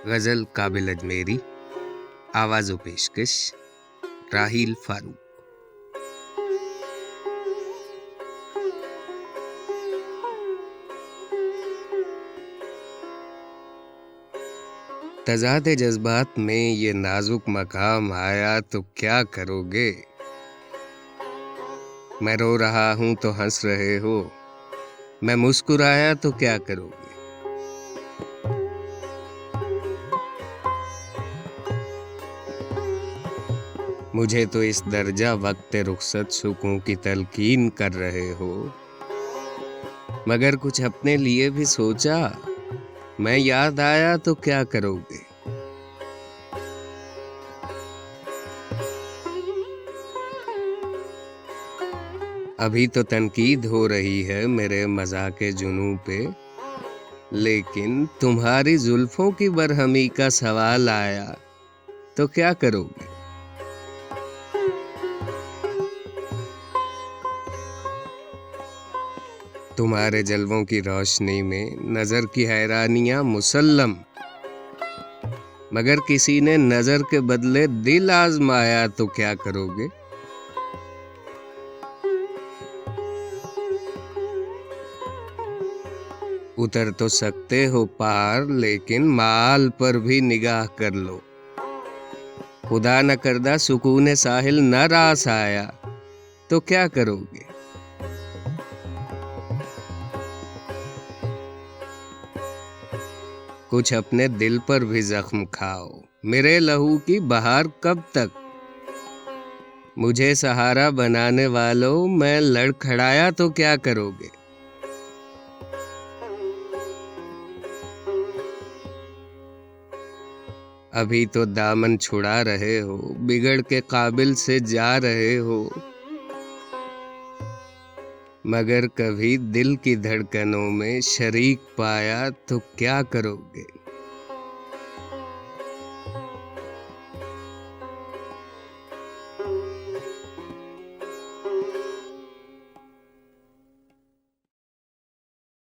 गज़ल काबिल अजमेरी, आवाज़ व पेशकश राहील फारूक। तज़ाद जज्बात में ये नाजुक मकाम आया तो क्या करोगे। मैं रो रहा हूं तो हंस रहे हो, मैं मुस्कुराया तो क्या करोगे। मुझे तो इस दर्जा वक्त रुखसत सुकून की तलकीन कर रहे हो, मगर कुछ अपने लिए भी सोचा, मैं याद आया तो क्या करोगे। अभी तो तनकीद हो रही है मेरे मज़ाक जुनून पे, लेकिन तुम्हारी जुल्फों की बरहमी का सवाल आया तो क्या करोगे। तुम्हारे जलवों की रोशनी में नजर की हैरानियां मुसल्लम, मगर किसी ने नजर के बदले दिल आजमाया तो क्या करोगे। उतर तो सकते हो पार, लेकिन माल पर भी निगाह कर लो। खुदा न करदा सुकून साहिल न रास आया तो क्या करोगे। कुछ अपने दिल पर भी जख्म खाओ, मेरे लहू की बहार कब तक। मुझे सहारा बनाने वालों, मैं लड़खड़ाया तो क्या करोगे। अभी तो दामन छुड़ा रहे हो, बिगड़ के काबिल से जा रहे हो, मगर कभी दिल की धड़कनों में शरीक पाया तो क्या करोगे।